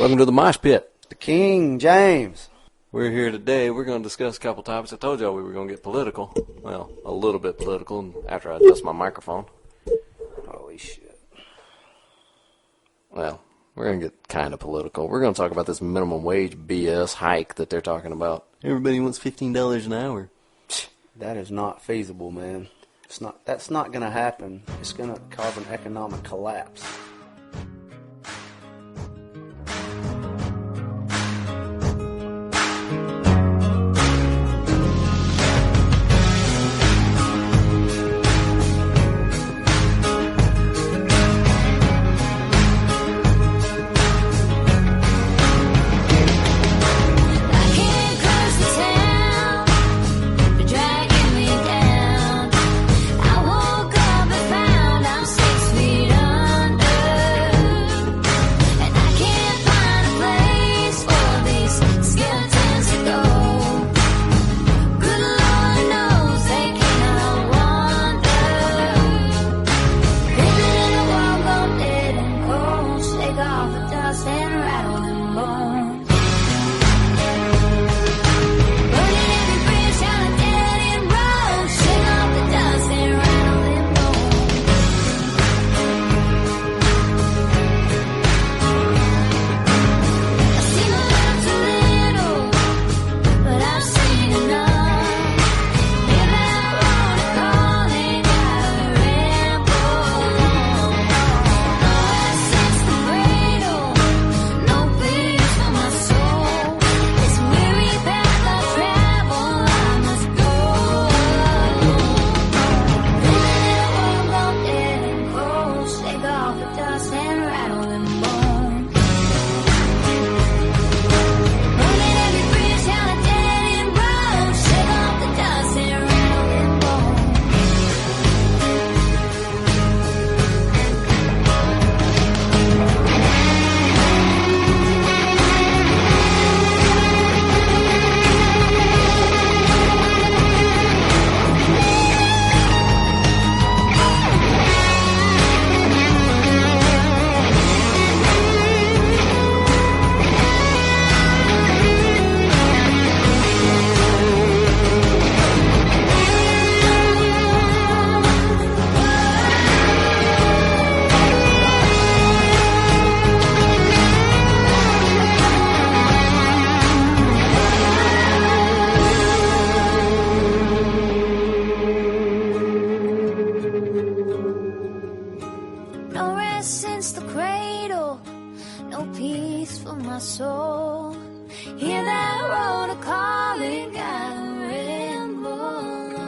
Welcome to the Mosh Pit. The King James. We're here today. We're going to discuss a couple topics. I told y'all we were going to get political. Well, a little bit political after I adjust my microphone. Holy shit. Well, we're going to get kind of political. We're going to talk about this minimum wage BS hike that they're talking about. Everybody wants $15 an hour. That is not feasible, man. That's not going to happen. It's going to cause an economic collapse. Since the cradle, no peace for my soul. Hear that road a calling, gotta ramble on.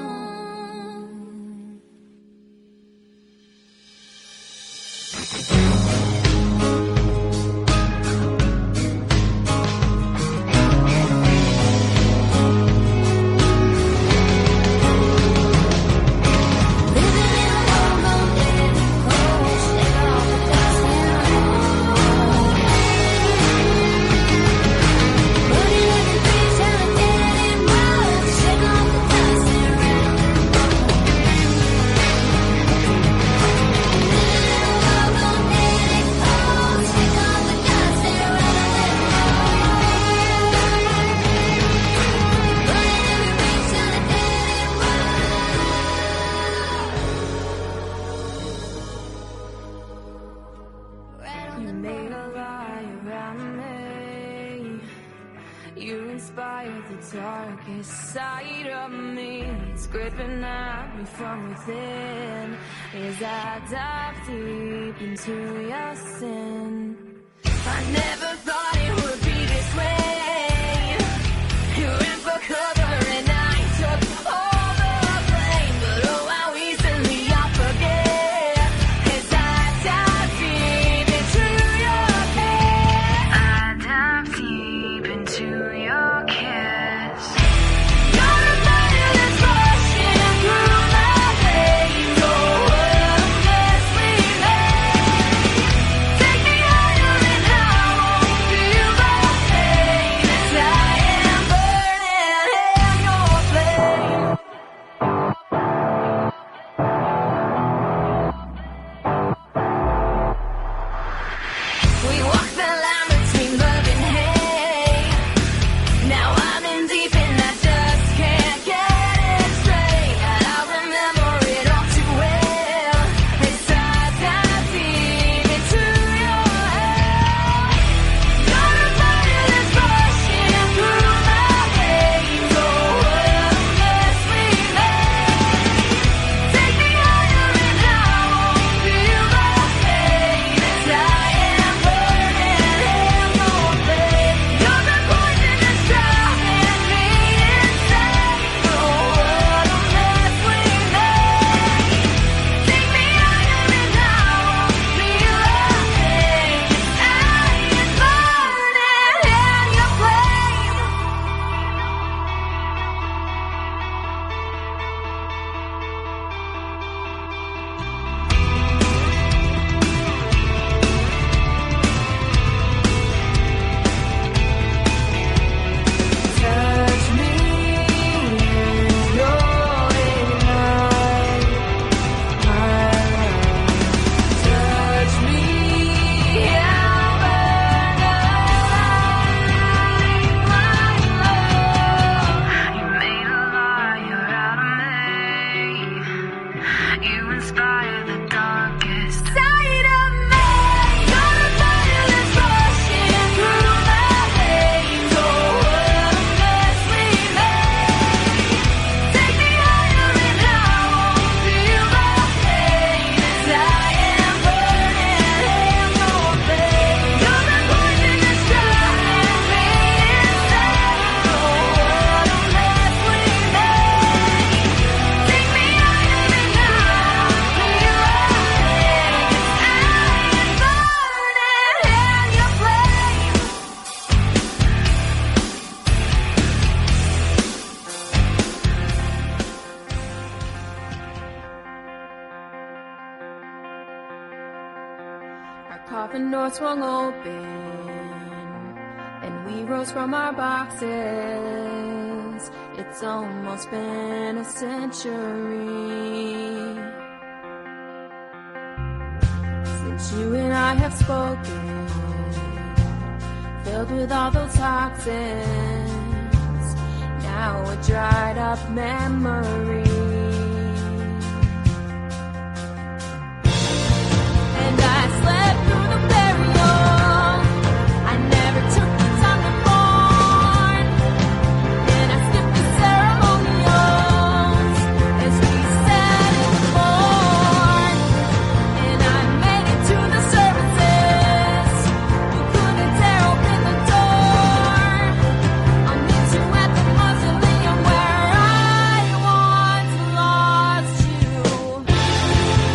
You made a lie around me. You inspired the darkest side of me. It's gripping at me from within as I dive deep into your sin. I never thought it would be this way. You ran for cover and I took all the blame. But oh, how easily I forget as I dive deep into your kiss. I dive deep into your kiss. You're a fire that's rushing through my veins. Oh, endlessly late. Take me higher and I won't feel the pain. inspire the darkest side of me. You're the fire that's rushing through my veins. Oh, what a mess we made. Take me higher and I won't feel the pain as I am burning in your veins. You're the poison that's driving me insane. Oh, what a mess we made. Take me higher and I won't feel the pain as I am burning in your flames. Our coffin door swung open, and we rose from our boxes. It's almost been a century since you and I have spoken, filled with all those toxins. Now a dried up memory. And I slept through the burial. I never took the time to mourn. And I skipped the ceremonials as we sat and mourned. And I made it to the services. You couldn't tear open the door. I'll meet you at the mausoleum where I once lost you.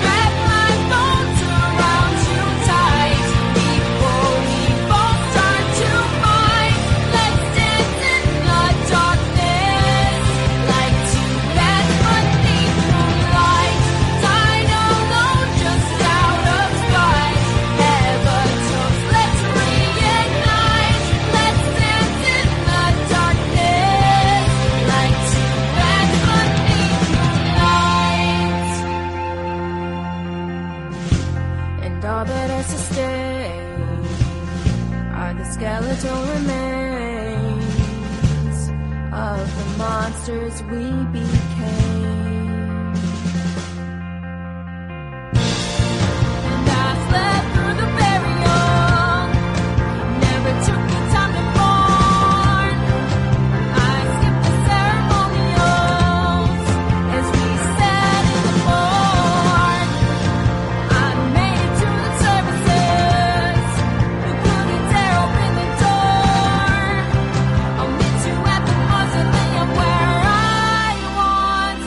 Wrap my bones around you tight before we both start to fight. Let's dance in the darkness like two bats beneath moonlight. Died alone just out of spite. Have a toast, let's reignite. Let's dance in the darkness like two bats beneath moonlight. And all that has to stay are the skeletal remains of the monsters we became. And I slept through the burial, never took the time to mourn. I skipped the ceremonials as we sat in the morn. I made it to the services. You couldn't tear open the door. I'll meet you at the mausoleum where I once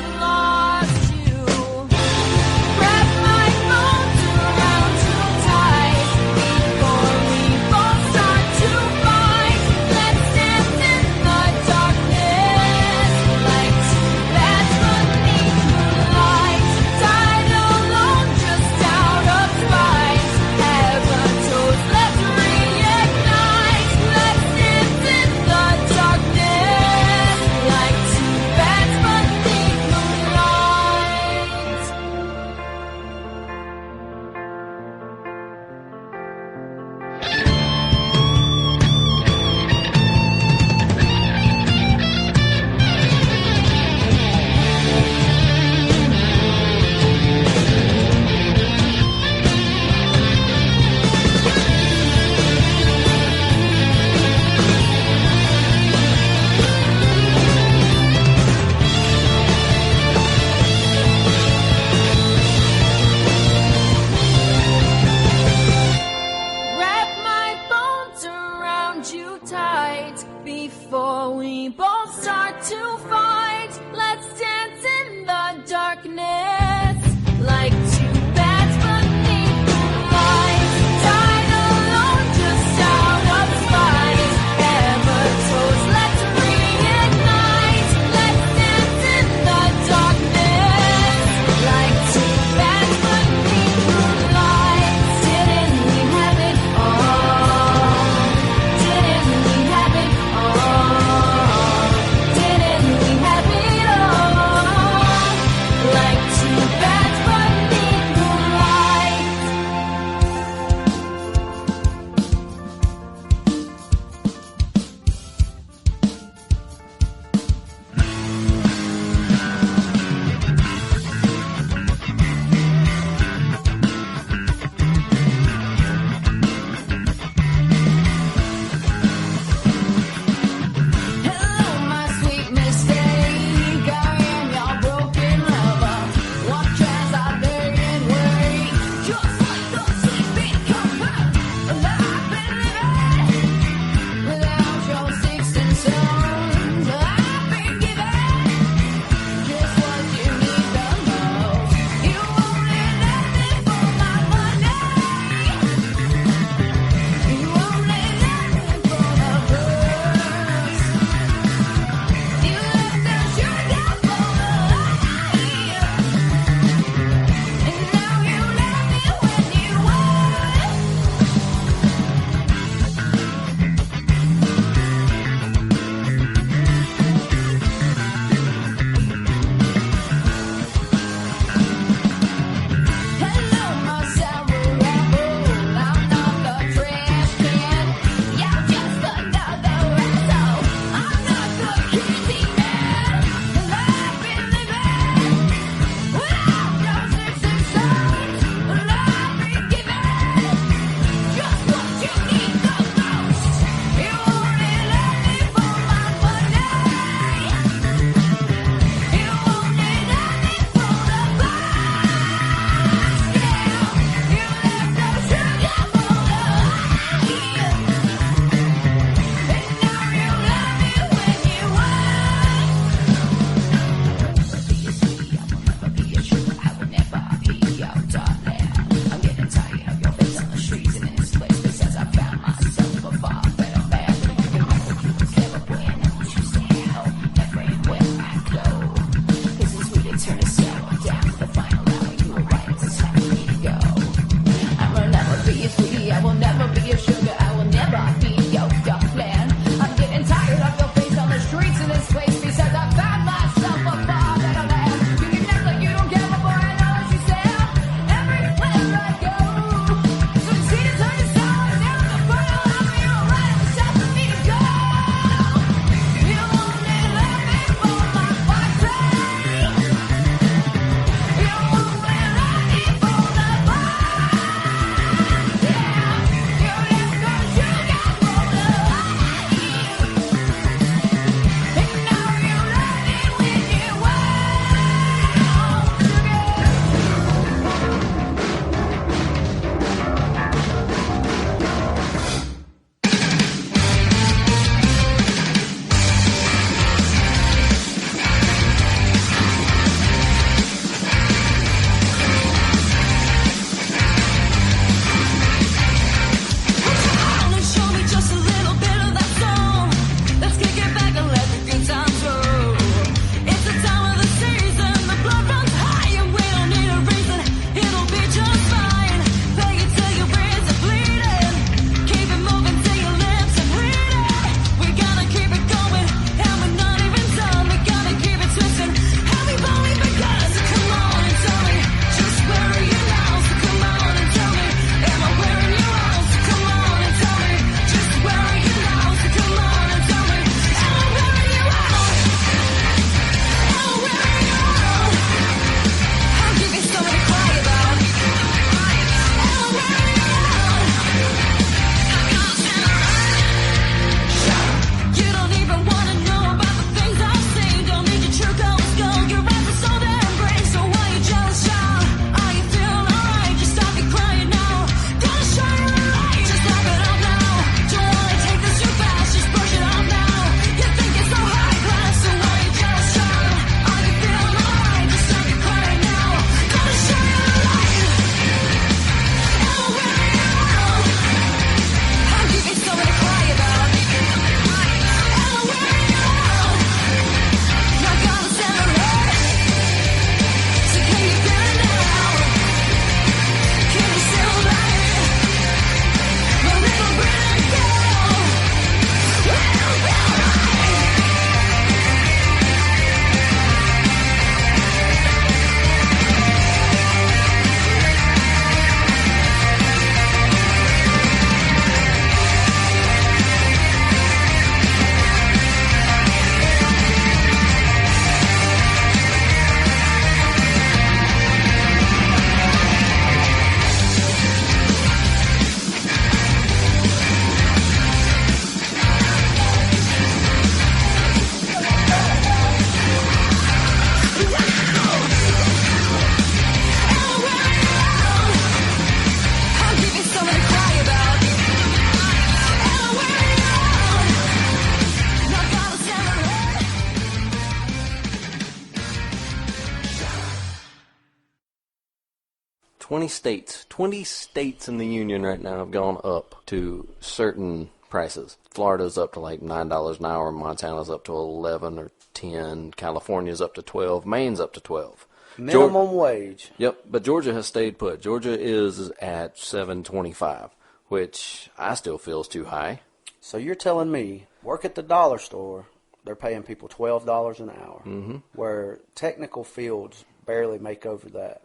20 states. 20 states in the union right now have gone up to certain prices. Florida's up to like $9 an hour. Montana's up to 11 or 10. California's up to 12. Maine's up to 12. Minimum wage. Yep, but Georgia has stayed put. Georgia is at $7.25, which I still feel is too high. So you're telling me, work at the dollar store, they're paying people $12 an hour, where technical fields barely make over that.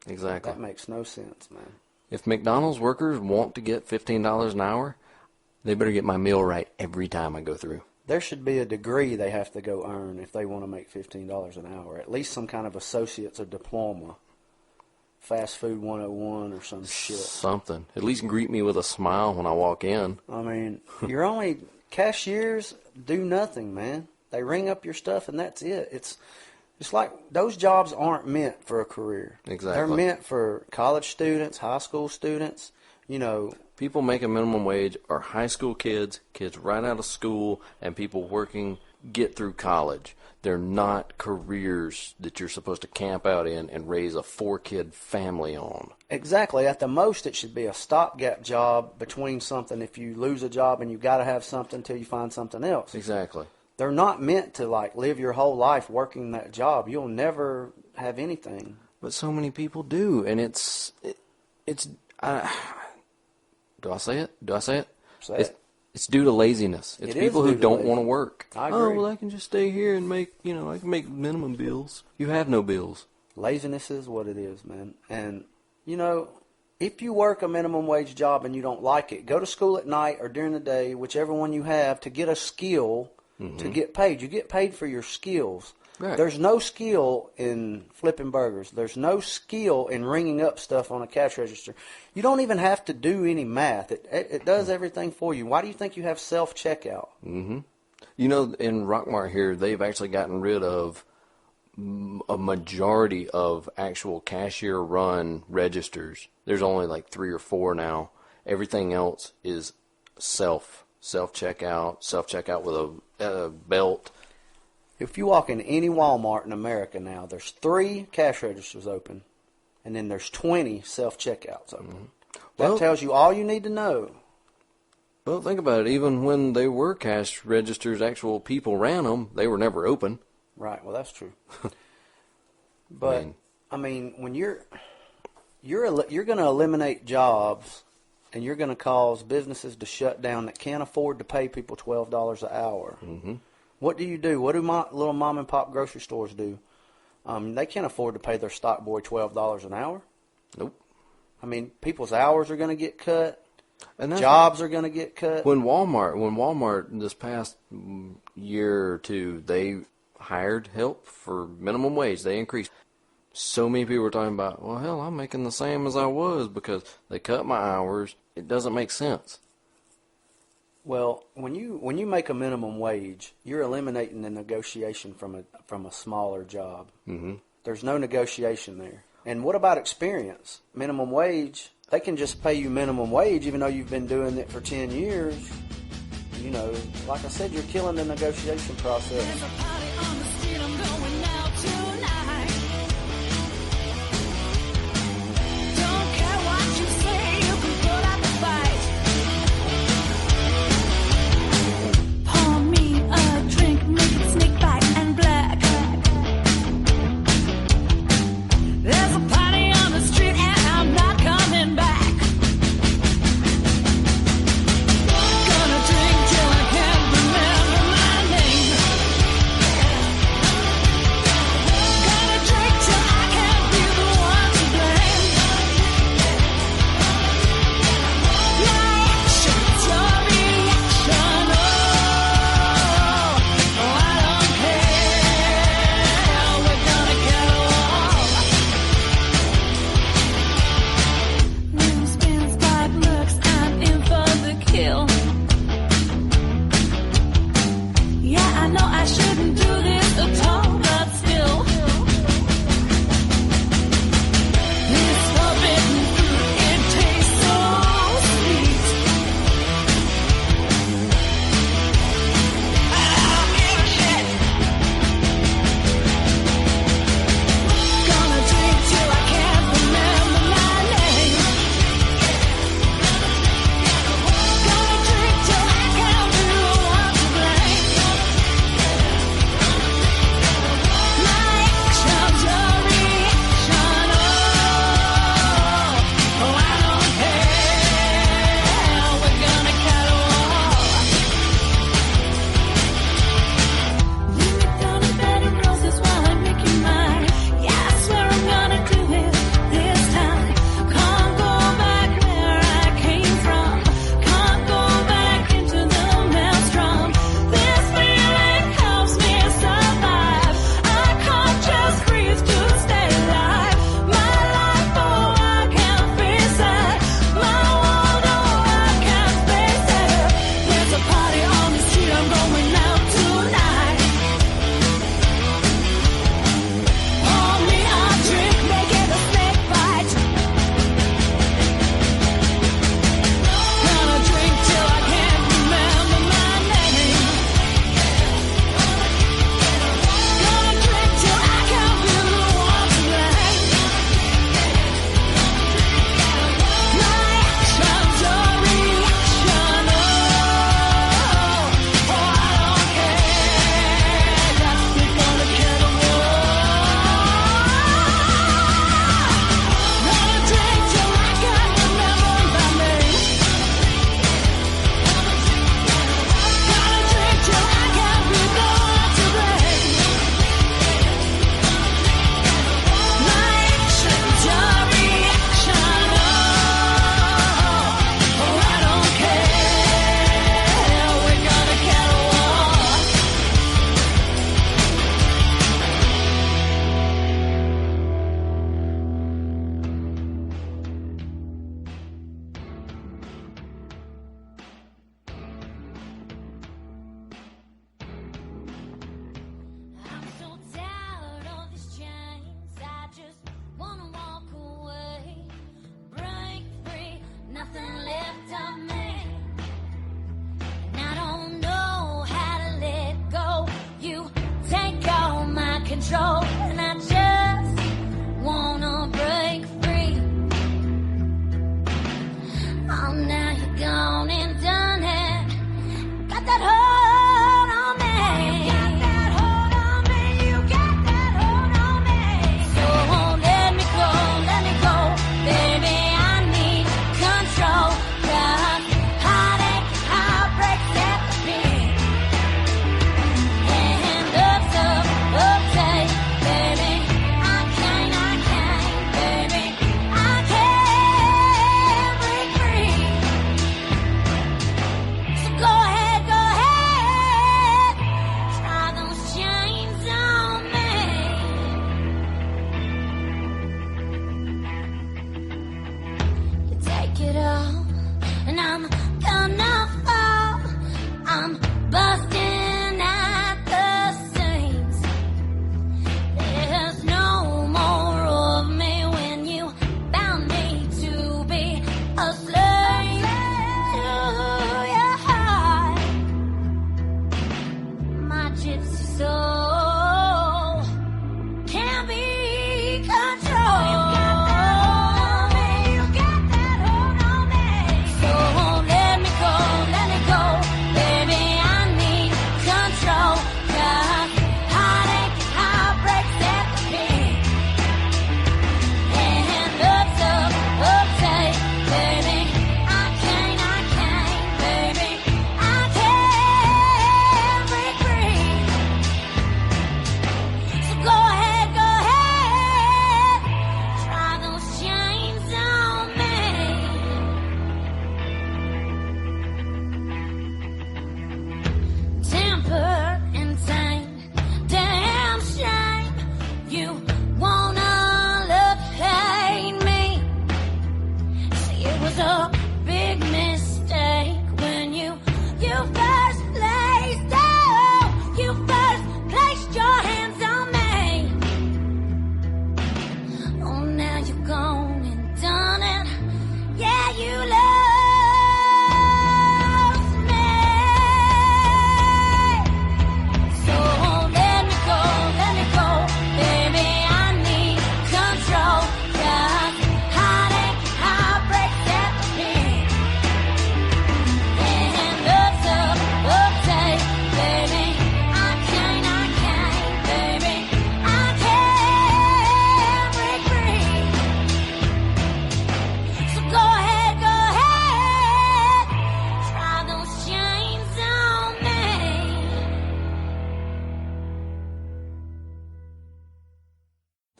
Exactly. That makes no sense, man. If McDonald's workers want to get $15 an hour, they better get my meal right every time I go through. There should be a degree they have to go earn if they want to make $15 an hour. At least some kind of associate's or diploma. Fast Food 101 or some shit. Something. At least greet me with a smile when I walk in. I mean, you're only... Cashiers do nothing, man. They ring up your stuff and that's it. It's like those jobs aren't meant for a career. Exactly. They're meant for college students, high school students, you know. People making minimum wage are high school kids, kids right out of school, and people working get through college. They're not careers that you're supposed to camp out in and raise a 4-kid family on. Exactly. At the most, it should be a stopgap job between something. If you lose a job and you got to have something until you find something else. Exactly. They're not meant to like live your whole life working that job. You'll never have anything. But so many people do, and it's. Do I say it? Say it. It's due to laziness. It's It is people who due to don't laziness. want to work. I Oh, agree. well, I can just stay here and make, I can make minimum bills. You have no bills. Laziness is what it is, man. And, if you work a minimum wage job and you don't like it, go to school at night or during the day, whichever one you have, to get a skill to get paid. You get paid for your skills. Right. There's no skill in flipping burgers. There's no skill in ringing up stuff on a cash register. You don't even have to do any math. It does everything for you. Why do you think you have self-checkout? In Rockmart here, they've actually gotten rid of a majority of actual cashier-run registers. There's only like 3 or 4 now. Everything else is self-checkout with a belt. If you walk in any Walmart in America now, there's 3 cash registers open, and then there's 20 self-checkouts open. That tells you all you need to know. Well, think about it. Even when they were cash registers, actual people ran them, they were never open. Right, well, that's true. But, when you're going to eliminate jobs, and you're going to cause businesses to shut down that can't afford to pay people $12 an hour. What do you do? What do little mom and pop grocery stores do? They can't afford to pay their stock boy $12 an hour. Nope. People's hours are going to get cut. And Jobs are going to get cut. When Walmart this past year or two, they hired help for minimum wage. They increased. So many people were talking about, well, hell, I'm making the same as I was because they cut my hours. It doesn't make sense. Well, when you make a minimum wage, you're eliminating the negotiation from a smaller job. There's no negotiation there. And what about experience? Minimum wage, they can just pay you minimum wage even though you've been doing it for 10 years. Like I said, you're killing the negotiation process. There's a party on the street, I'm going out tonight. Don't care what you say, you can put up a fight. Pour me a drink, make it snake bite and black. There's a party on the street and I'm not coming back. Gonna drink till I can't remember my name.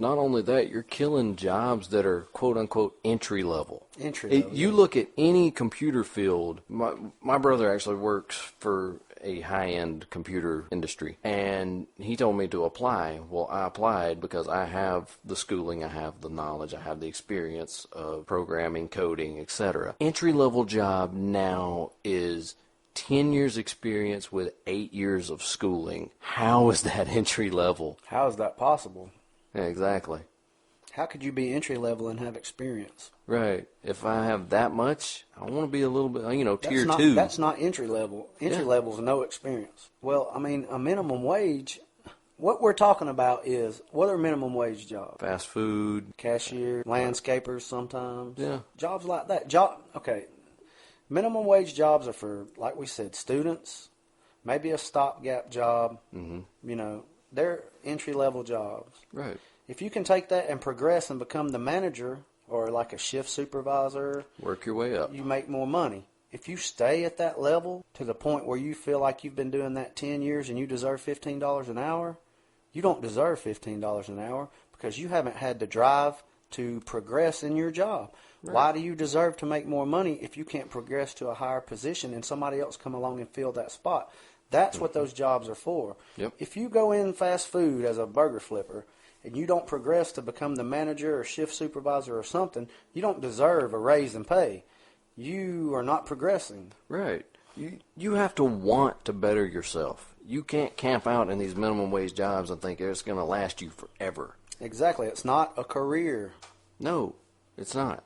not only that, you're killing jobs that are quote-unquote entry-level. Entry-level. You look at any computer field. My brother actually works for a high-end computer industry, and he told me to apply. Well, I applied because I have the schooling, I have the knowledge, I have the experience of programming, coding, etc. Entry-level job now is 10 years experience with 8 years of schooling. How is that entry level? How is that possible? Yeah, exactly. How could you be entry level and have experience? Right. If I have that much, I want to be a little bit, tier 2. That's not entry level. Entry level is no experience. Well, I mean, a minimum wage, what we're talking about is, what are minimum wage jobs? Fast food. Cashier, landscapers sometimes. Yeah. Jobs like that. Okay. Minimum wage jobs are for, like we said, students, maybe a stopgap job. Mm-hmm. They're entry-level jobs. Right. If you can take that and progress and become the manager or like a shift supervisor, work your way up. You make more money. If you stay at that level to the point where you feel like you've been doing that 10 years and you deserve $15 an hour, you don't deserve $15 an hour because you haven't had the drive to progress in your job. Right. Why do you deserve to make more money if you can't progress to a higher position and somebody else come along and fill that spot? That's what those jobs are for. Yep. If you go in fast food as a burger flipper and you don't progress to become the manager or shift supervisor or something, you don't deserve a raise in pay. You are not progressing. Right. You have to want to better yourself. You can't camp out in these minimum wage jobs and think it's going to last you forever. Exactly. It's not a career. No, it's not.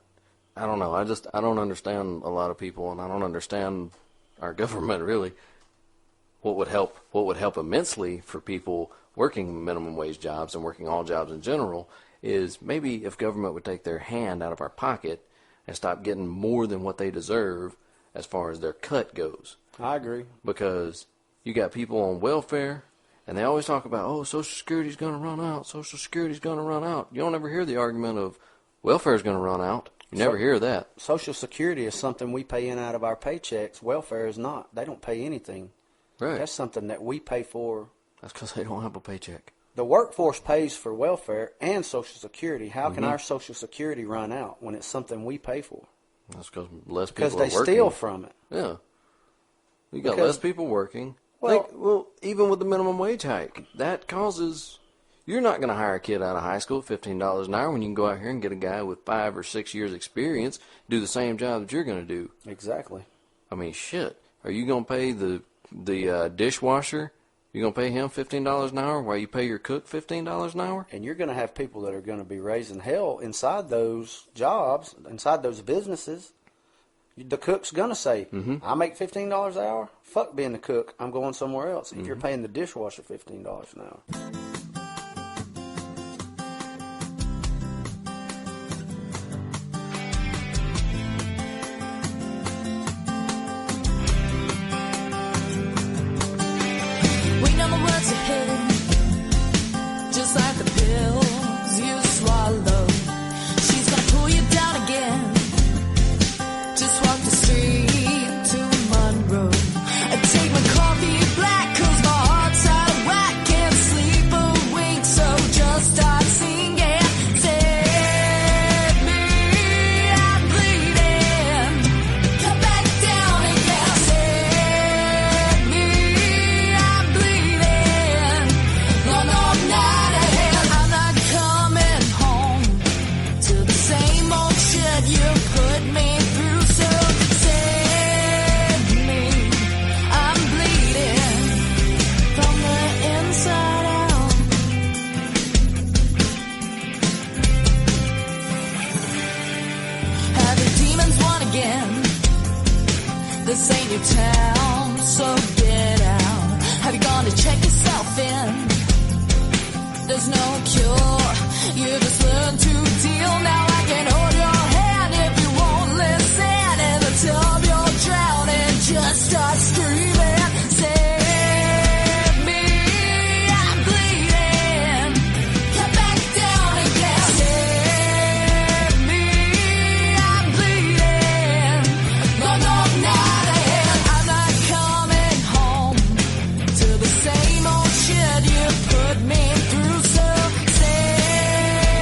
I don't know. I don't understand a lot of people, and I don't understand our government really. What would help immensely for people working minimum wage jobs and working all jobs in general is maybe if government would take their hand out of our pocket and stop getting more than what they deserve as far as their cut goes. I agree. Because you got people on welfare, and they always talk about, Social Security's going to run out. Social Security's going to run out. You don't ever hear the argument of welfare's going to run out. You never hear that. Social Security is something we pay in out of our paychecks. Welfare is not. They don't pay anything. Right. That's something that we pay for. That's because they don't have a paycheck. The workforce pays for welfare and Social Security. How can our Social Security run out when it's something we pay for? That's because less people are working. Because they steal from it. Yeah. You got less people working. Well, even with the minimum wage hike, that causes... You're not going to hire a kid out of high school at $15 an hour when you can go out here and get a guy with 5 or 6 years experience do the same job that you're going to do. Exactly. I mean, shit. Are you going to pay the dishwasher? You going to pay him $15 an hour while you pay your cook $15 an hour? And you're going to have people that are going to be raising hell inside those jobs, inside those businesses. The cook's going to say, I make $15 an hour? Fuck being the cook. I'm going somewhere else. If you're paying the dishwasher $15 an hour. Just like the pills you swallow, she's gonna pull you down again. Just walk the street to Monroe. I take my coffee black 'cause my heart's out of whack. Can't sleep a wink, so just start singing. Save me, I'm bleeding. Come back down again. Save me, I'm bleeding. No, no, I'm not ahead. I'm not coming home to the same old shit you put me through. So save me, I'm bleeding from the inside out. Have the demons won again? This ain't your town, so get out. Have you gone to check yourself in? There's no cure, you just learn to deal. Now I can hold your hand if you won't listen. In the tub you're drowning, just start screaming. Save me, I'm bleeding. Come back down again. Save me, I'm bleeding. No, no, I'm not ahead. I'm not coming home to the same old shit you put me through. So save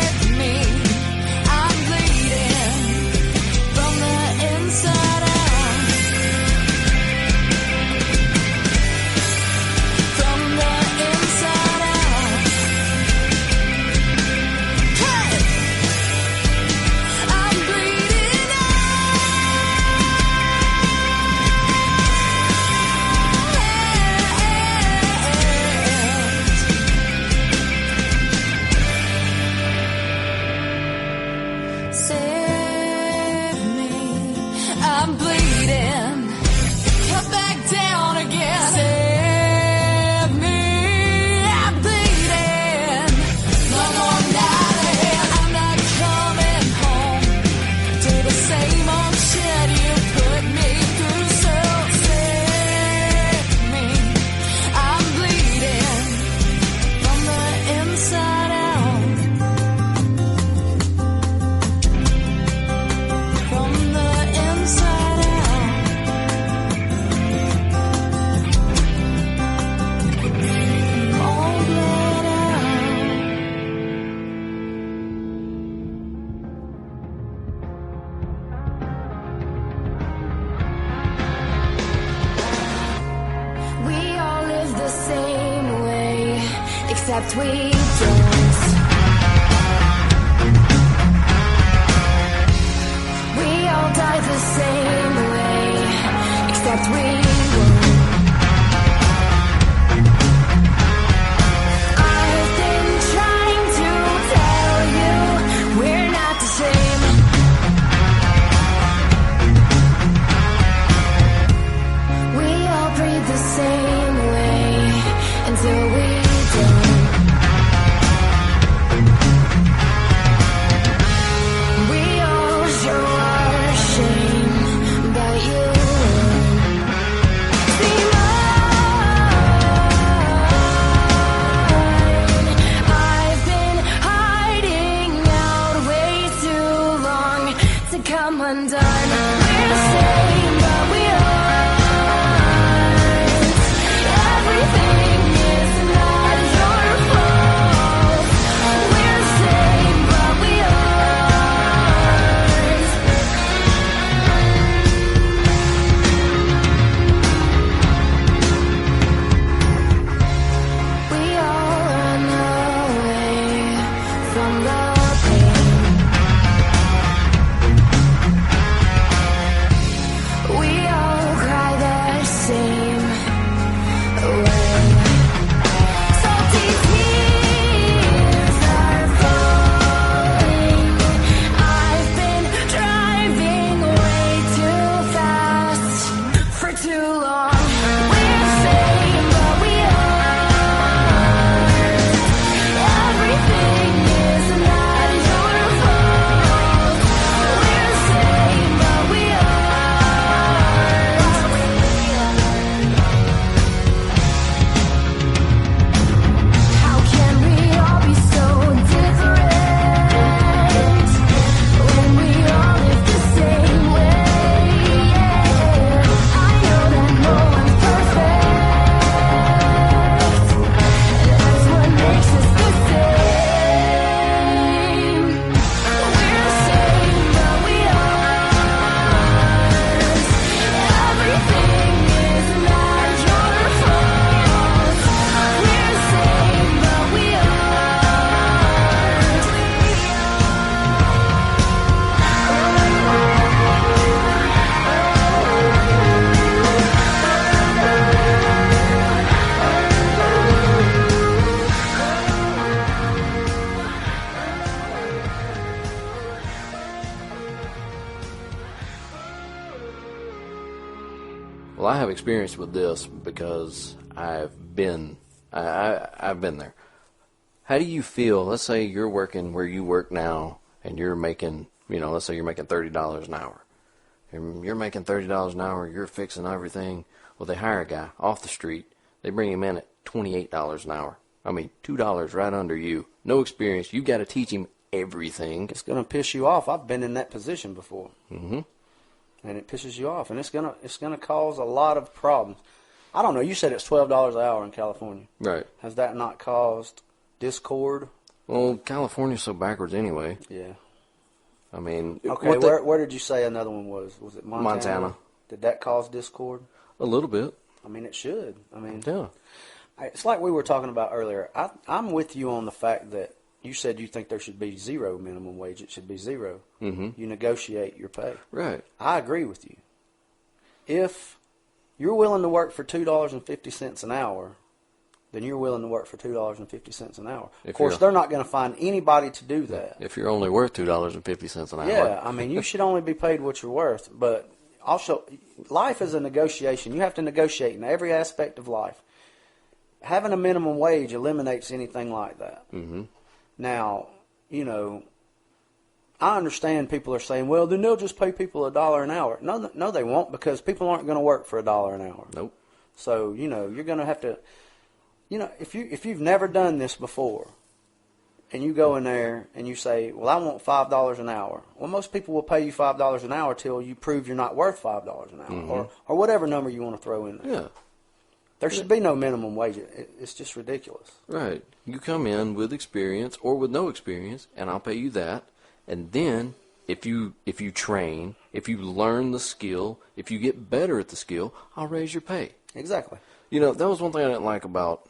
Save me, I'm bleeding. Come back down again. Save me, I'm bleeding. No more night ahead. I'm not coming home to the same old shit you put me through. So save me, I'm bleeding from the inside out. From the inside out. I'm all bled out. We all live the same way, except we don't. We all die the same way, except we won't. I've been trying to tell you we're not the same. We all breathe the same way until we don't. We all show our shame, but you won't. See mine. I've been hiding out way too long to come undone. We're the same, but we aren't. Everything is not your fault. We're the same, but we aren't. We all run away from the pain. We all cry the same way. Salty tears are falling. I've been driving way too fast for too long. We're the same, but we aren't. Everything is not your fault. We're the same, but we aren't. How can we all be so different when we all live the same way? I know that no one's perfect. That's what makes us the same. We're the same, but we aren't. Everything is not your fault. We're the same, but we Well, I have experience with this because I've been there. How do you feel? Let's say you're working where you work now, and you're making, let's say you're making $30 an hour. And you're making $30 an hour. You're fixing everything. Well, they hire a guy off the street. They bring him in at $28 an hour. I mean, $2 right under you. No experience. You got to teach him everything. It's going to piss you off. I've been in that position before. Mm-hmm. And it pisses you off, and it's gonna cause a lot of problems. I don't know. You said it's $12 an hour in California. Right. Has that not caused discord? Well, California's so backwards anyway. Yeah. I mean, Okay. Where did you say another one was? Was it Montana? Montana. Did that cause discord? A little bit. I mean, it should. I mean, Yeah. it's like we were talking about earlier. I'm with you on the fact that you said you think there should be zero minimum wage. It should be zero. Mm-hmm. You negotiate your pay. Right. I agree with you. If you're willing to work for $2.50 an hour, then you're willing to work for $2.50 an hour. If Of course, you're- they're not going to find anybody to do that. If you're only worth $2.50 an hour. Yeah, I mean, you should only be paid what you're worth. But also, life is a negotiation. You have to negotiate in every aspect of life. Having a minimum wage eliminates anything like that. Mm-hmm. Now, you know, I understand people are saying, well, then they'll just pay people $1 an hour. No, they won't, because people aren't going to work for $1 an hour. Nope. So, you know, you're going to have to, you know, if you've never done this before, and you go in there and you say, well, I want $5 an hour. Well, most people will pay you $5 an hour till you prove you're not worth $5 an hour, Mm-hmm. or whatever number you want to throw in there. Yeah. There should be no minimum wage. It's just ridiculous. Right. You come in with experience or with no experience, and I'll pay you that. And then if you train, if you learn the skill, if you get better at the skill, I'll raise your pay. Exactly. You know, that was one thing I didn't like about,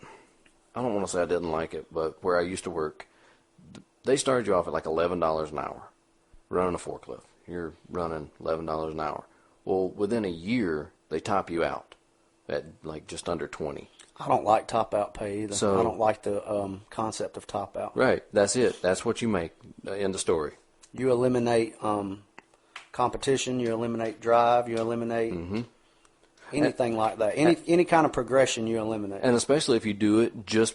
I don't want to say I didn't like it, but where I used to work, they started you off at like $11 an hour running a forklift. You're running $11 an hour. Well, within a year, they top you out at like just under 20. I don't like top-out pay either. So- I don't like the concept of top-out. Right. That's it. That's what you make. End of story. You eliminate competition. You eliminate drive. You eliminate anything like that. Any kind of progression you eliminate. And especially if you do it just,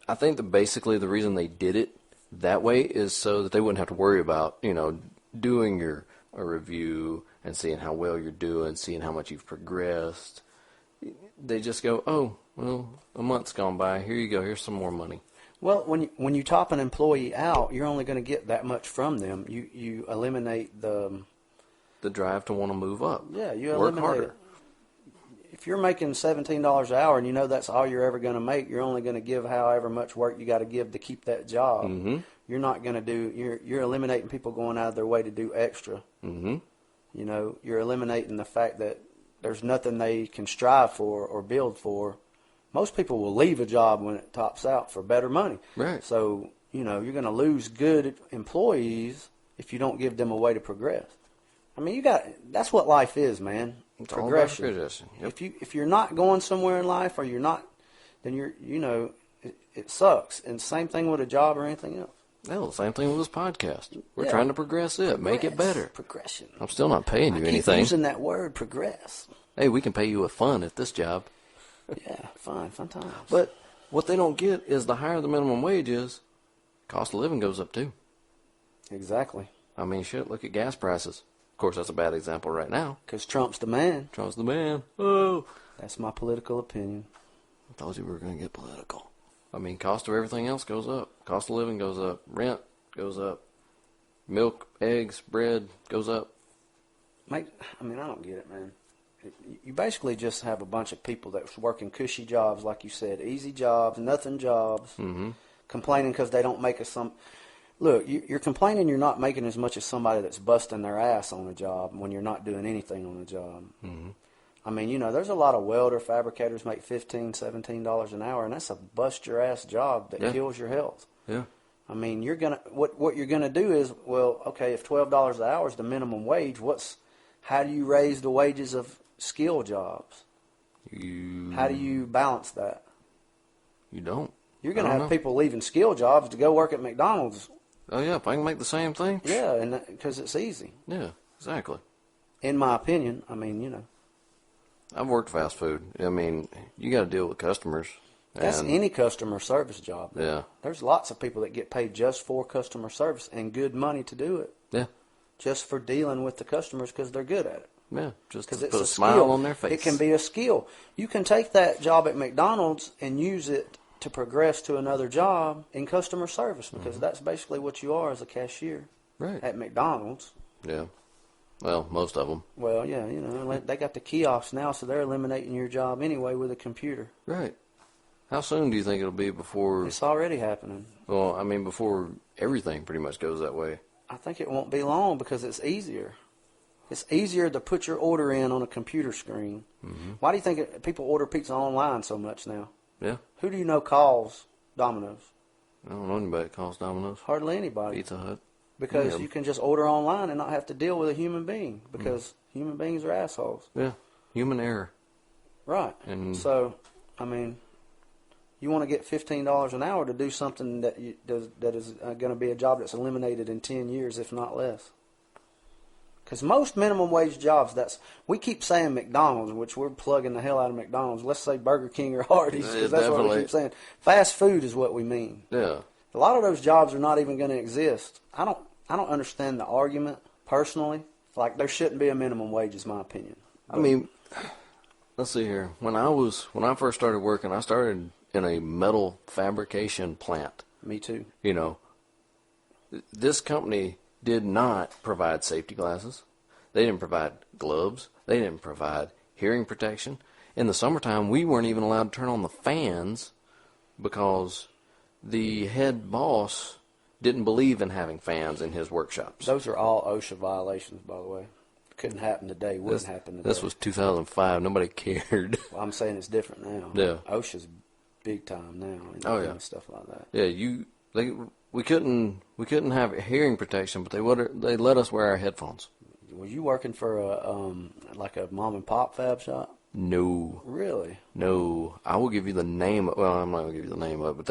I think that basically the reason they did it that way is so that they wouldn't have to worry about, you know, doing a review and seeing how well you're doing, seeing how much you've progressed. They just go, oh, well, a month's gone by. Here you go. Here's some more money. Well, when you top an employee out, you're only going to get that much from them. You eliminate the drive to want to move up. Yeah, you work eliminate harder. it. If you're making $17 an hour and you know that's all you're ever going to make, you're only going to give however much work you got to give to keep that job. Mm-hmm. You're not going to do. You're eliminating people going out of their way to do extra. Mm-hmm. You know, you're eliminating the fact that there's nothing they can strive for or build for. Most people will leave a job when it tops out for better money. Right. So, you know, you're going to lose good employees if you don't give them a way to progress. I mean, that's what life is, man. It's all about Progression. progression. Yep. If you're not going somewhere in life, or you're not, then it sucks. And same thing with a job or anything else. Well, same thing with this podcast. We're Yeah. trying to progress it, make it better. Progression. I'm still not paying you I keep anything. using that word, progress. Hey, we can pay you with fun at this job. Yeah, fun times. But what they don't get is the higher the minimum wage is, cost of living goes up too. Exactly. I mean, shit, look at gas prices. Of course, that's a bad example right now. Because Trump's the man. Trump's the man. Oh. That's my political opinion. I told you we were going to get political. I mean, cost of everything else goes up. Cost of living goes up. Rent goes up. Milk, eggs, bread goes up. I don't get it, man. You basically just have a bunch of people that's working cushy jobs, like you said, easy jobs, nothing jobs, complaining because they don't make some. Look, you're complaining you're not making as much as somebody that's busting their ass on a job when you're not doing anything on the job. Mm-hmm. I mean, you know, there's a lot of welder fabricators make $15, $17 an hour, and that's a bust your ass job that kills your health. Yeah. I mean, what you're gonna do is, well, okay, if $12 an hour is the minimum wage, how do you raise the wages of skill jobs? How do you balance that? You don't. You're going to have people leaving skill jobs to go work at McDonald's. Oh, yeah, if I can make the same thing. Yeah, and because it's easy. Yeah, exactly. In my opinion, I mean, you know. I've worked fast food. I mean, you got to deal with customers. That's any customer service job. Yeah. There's lots of people that get paid just for customer service and good money to do it. Yeah. Just for dealing with the customers because they're good at it. Yeah, just to Because put it's a smile skill. on their face. It can be a skill. You can take that job at McDonald's and use it to progress to another job in customer service because that's basically what you are as a cashier at McDonald's. Yeah. Well, most of them. Well, yeah, you know, they got the kiosks now, so they're eliminating your job anyway with a computer. Right. How soon do you think it'll be before... It's already happening. Well, I mean, before everything pretty much goes that way. I think it won't be long because it's easier. It's easier to put your order in on a computer screen. Mm-hmm. Why do you think people order pizza online so much now? Yeah. Who do you know calls Domino's? I don't know anybody that calls Domino's. Hardly anybody. Pizza Hut. Because you can just order online and not have to deal with a human being because human beings are assholes. Yeah. Human error. Right. And so, I mean, You want to get $15 an hour to do something that is going to be a job that's eliminated in 10 years, if not less. Because most minimum wage jobs, we keep saying McDonald's, which we're plugging the hell out of McDonald's. Let's say Burger King or Hardee's, because that's what we keep saying. Fast food is what we mean. Yeah. A lot of those jobs are not even going to exist. I don't understand the argument personally. Like, there shouldn't be a minimum wage, is my opinion. I mean, let's see here. When I first started working, I started in a metal fabrication plant. Me too. You know, this company did not provide safety glasses. They didn't provide gloves. They didn't provide hearing protection. In the summertime, we weren't even allowed to turn on the fans because the head boss didn't believe in having fans in his workshops. Those are all OSHA violations, by the way. Couldn't happen today. Wouldn't happen today. This was 2005. Nobody cared. Well, I'm saying it's different now. Yeah. OSHA's big time now. And stuff like that. Yeah, we couldn't have hearing protection, but they let us wear our headphones. Were you working for like a mom and pop fab shop? No. Really? No. I will give you the name. Well, I'm not going to give you the name of it, but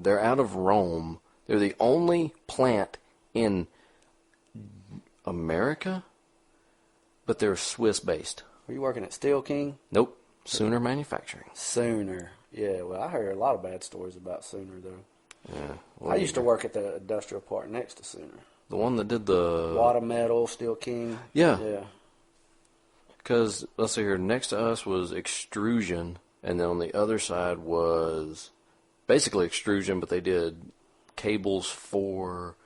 they're out of Rome. They're the only plant in America, but they're Swiss-based. Were you working at Steel King? Nope. Sooner Manufacturing. Sooner. Yeah, well, I heard a lot of bad stories about Sooner, though. Yeah. Well, I used to work at the industrial park next to Sooner. The one that did the... Water Metal, Steel King. Yeah. Yeah. Because, let's see here, next to us was extrusion, and then on the other side was basically extrusion, but they did cables for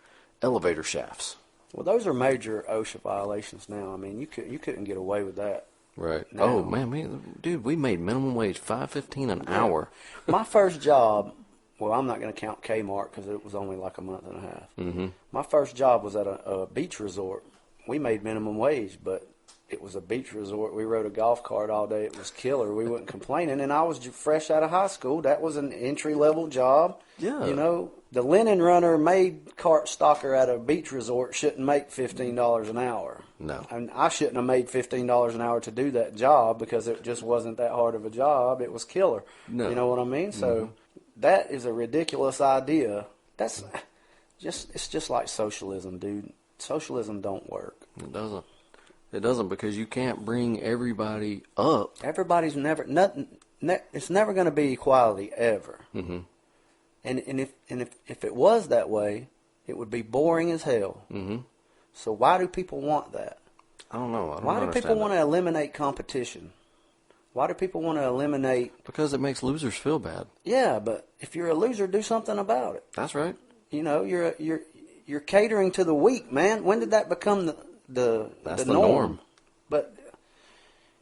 elevator shafts. Well, those are major OSHA violations now. I mean, you couldn't get away with that. Right. Now. Oh, man, we made minimum wage $5.15 an hour. My first job, well, I'm not going to count Kmart because it was only like a month and a half. Mm-hmm. My first job was at a beach resort. We made minimum wage, but it was a beach resort. We rode a golf cart all day. It was killer. We wasn't complaining, and I was fresh out of high school. That was an entry-level job. Yeah. You know, the linen runner made cart stocker at a beach resort shouldn't make $15 an hour. No. And I shouldn't have made $15 an hour to do that job because it just wasn't that hard of a job. It was killer. No. You know what I mean? So that is a ridiculous idea. It's just like socialism, dude. Socialism don't work. It doesn't. It doesn't because you can't bring everybody up. Everybody's it's never going to be equality ever. Mm-hmm. And if it was that way, it would be boring as hell. Mm-hmm. So why do people want that? I don't know. Why do people want to eliminate competition? Why do people want to eliminate? Because it makes losers feel bad. Yeah, but if you're a loser, do something about it. That's right. You know, you're catering to the weak, man. When did that become the norm? But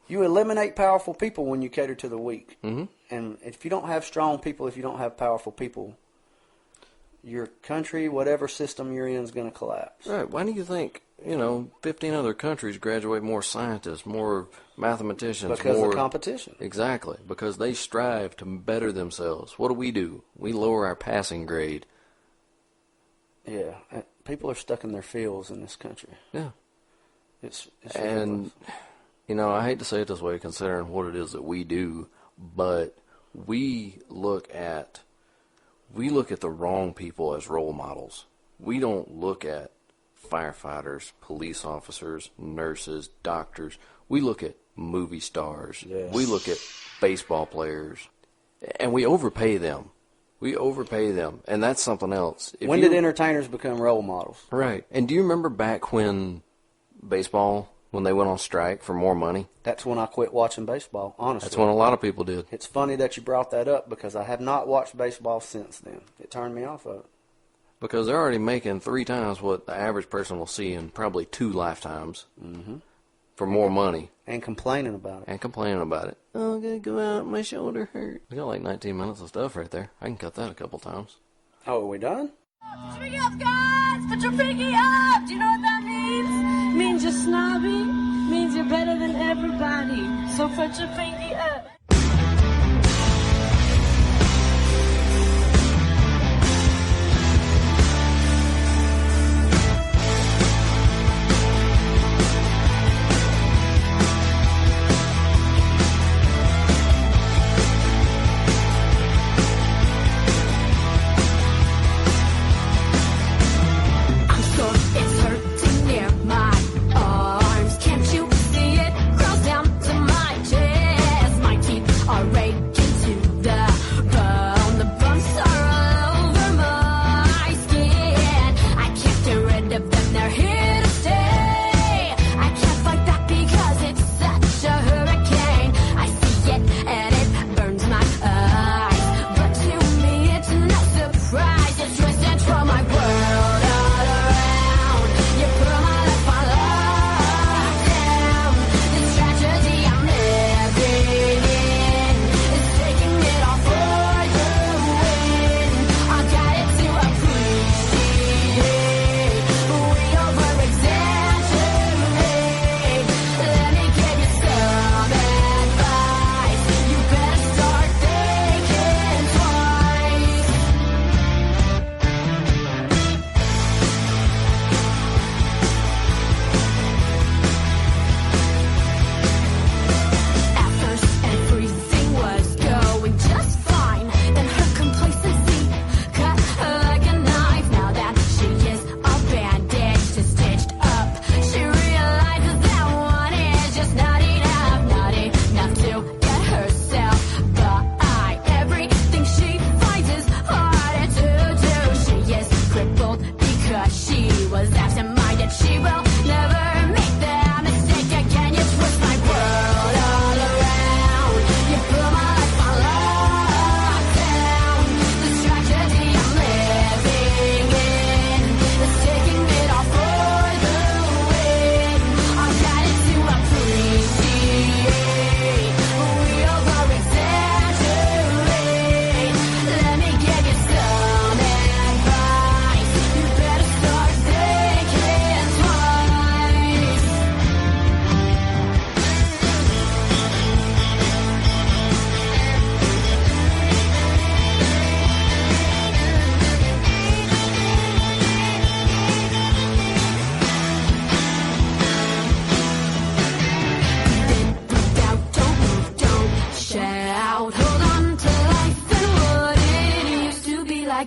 you eliminate powerful people when you cater to the weak. Mm-hmm. And if you don't have strong people, if you don't have powerful people, your country, whatever system you're in, is going to collapse. Right. Why do you think, 15 other countries graduate more scientists, more mathematicians? Because of competition. Exactly. Because they strive to better themselves. What do? We lower our passing grade. Yeah. People are stuck in their fields in this country. Yeah. It's and, I hate to say it this way considering what it is that we do, but we look at the wrong people as role models. We don't look at firefighters, police officers, nurses, doctors. We look at movie stars. Yes. We look at baseball players, and we overpay them. And that's something else. When did entertainers become role models? Right. And do you remember back when baseball, when they went on strike for more money? That's when I quit watching baseball, honestly. That's when a lot of people did. It's funny that you brought that up because I have not watched baseball since then. It turned me off of it. Because they're already making 3 times what the average person will see in probably 2 lifetimes for more money. And complaining about it. Oh, I'm going to go out. My shoulder hurt. We got like 19 minutes of stuff right there. I can cut that a couple times. Oh, are we done? Put your pinky up, guys! Put your pinky up! Do you know what that means? Means you're snobby. Means you're better than everybody. So put your pinky up.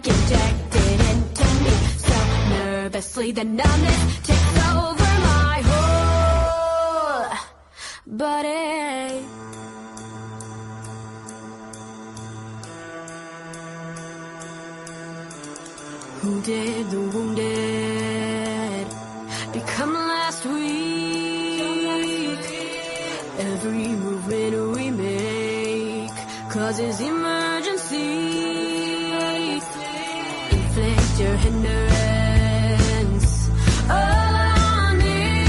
like injected into me. So nervously the numbness takes over my whole body. Who did the wounded become last week? Every movement we make causes emergency. Inflict your hindrance on me.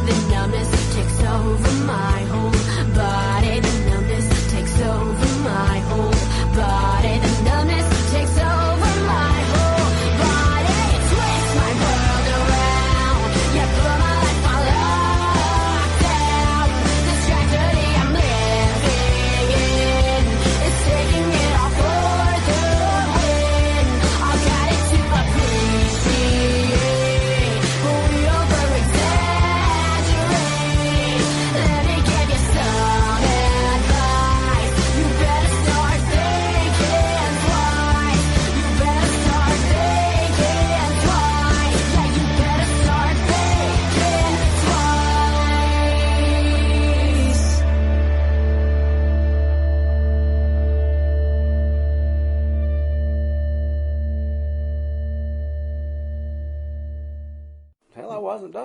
The numbness takes over my whole body. The numbness takes over my whole body. The numbness takes over.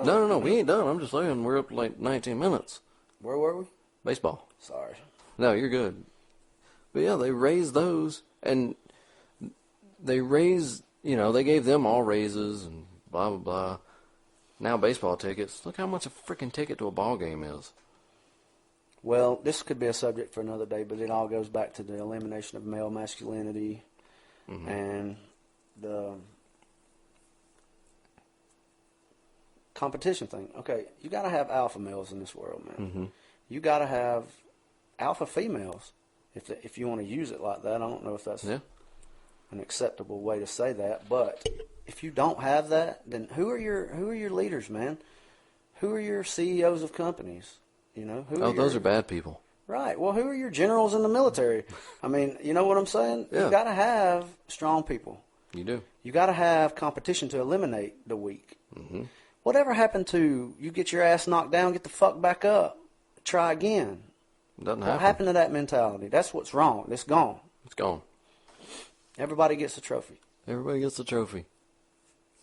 No, we ain't done. I'm just saying we're up to like 19 minutes. Where were we? Baseball. Sorry. No, you're good. But yeah, they raised those, and they raised, they gave them all raises and blah, blah, blah. Now baseball tickets. Look how much a freaking ticket to a ball game is. Well, this could be a subject for another day, but it all goes back to the elimination of male masculinity and the competition thing. Okay, you got to have alpha males in this world, man. You got to have alpha females if you want to use it like that. I don't know if that's an acceptable way to say that, but if you don't have that, then who are your leaders, man? Who are your CEOs of companies? Those are bad people. Right. Well, who are your generals in the military? I mean, you know what I'm saying? Yeah. You got to have strong people. You do. You got to have competition to eliminate the weak. Whatever happened to you get your ass knocked down, get the fuck back up, try again? Doesn't happen. What happened to that mentality? That's what's wrong. It's gone. It's gone. Everybody gets a trophy. Everybody gets a trophy.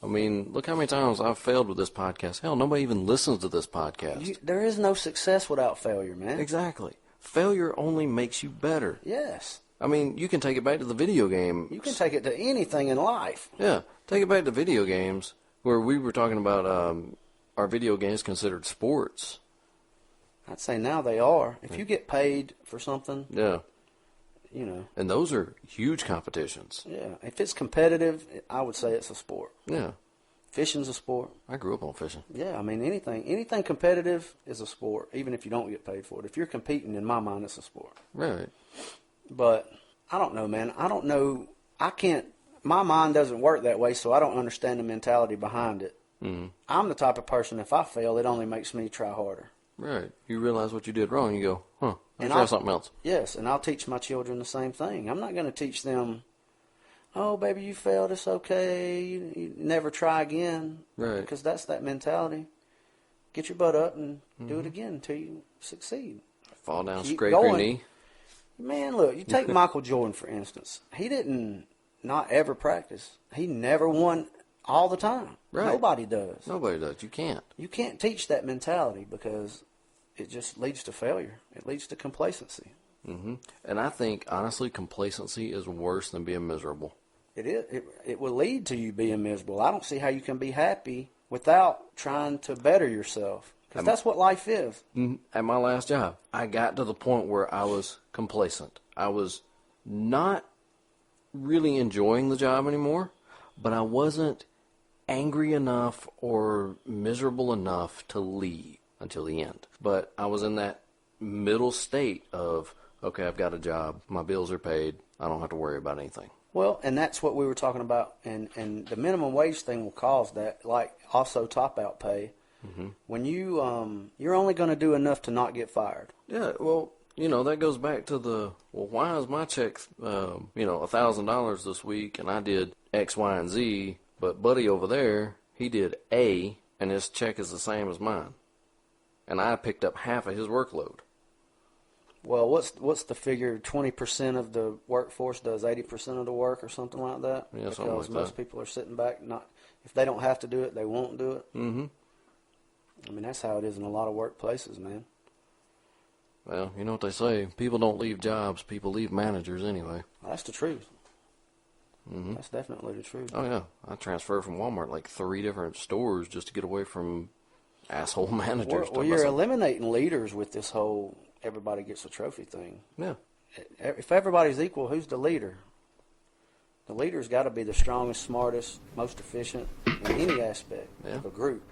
I mean, look how many times I've failed with this podcast. Hell, nobody even listens to this podcast. There is no success without failure, man. Exactly. Failure only makes you better. Yes. I mean, you can take it back to the video game. You can take it to anything in life. Yeah. Take it back to video games, where we were talking about are video games considered sports? I'd say now they are. If you get paid for something, yeah, and those are huge competitions. Yeah, if it's competitive, I would say it's a sport. Yeah, fishing's a sport. I grew up on fishing. Yeah, I mean anything competitive is a sport, even if you don't get paid for it. If you're competing, in my mind, it's a sport. Right. But I don't know, man. I don't know. I can't. My mind doesn't work that way, so I don't understand the mentality behind it. I'm the type of person, if I fail, it only makes me try harder. Right. You realize what you did wrong, you go, I'll try something else. Yes, and I'll teach my children the same thing. I'm not going to teach them, oh, baby, you failed, it's okay, you never try again. Right. Because that's that mentality. Get your butt up and do it again until you succeed. Fall down, Keep scrape going. your knee. Man, look, you take Michael Jordan, for instance. He didn't not ever practice. He never won all the time. Right. Nobody does. Nobody does. You can't. You can't teach that mentality because it just leads to failure. It leads to complacency. And I think, honestly, complacency is worse than being miserable. It is. It will lead to you being miserable. I don't see how you can be happy without trying to better yourself. Because that's what life is. At my last job, I got to the point where I was complacent. I was not really enjoying the job anymore, but I wasn't angry enough or miserable enough to leave until the end. But I was in that middle state of, okay, I've got a job, my bills are paid, I don't have to worry about anything. Well, and that's what we were talking about, and the minimum wage thing will cause that, like also top-out pay. When you're only going to do enough to not get fired. Yeah, well, that goes back to why is my check, $1,000 this week, and I did X, Y, and Z, but Buddy over there, he did A, and his check is the same as mine, and I picked up half of his workload. Well, what's the figure? 20% of the workforce does 80% of the work, or something like that. Yeah, something because like most that. people are sitting back. Not if they don't have to do it, they won't do it. Mm-hmm. I mean, that's how it is in a lot of workplaces, man. Well, you know what they say: people don't leave jobs; people leave managers anyway. That's the truth. Mm-hmm. That's definitely the truth. Oh yeah, I transferred from Walmart like 3 different stores just to get away from asshole managers. Well, you're eliminating leaders with this whole everybody gets a trophy thing. Yeah. If everybody's equal, who's the leader? The leader's got to be the strongest, smartest, most efficient in any aspect of a group.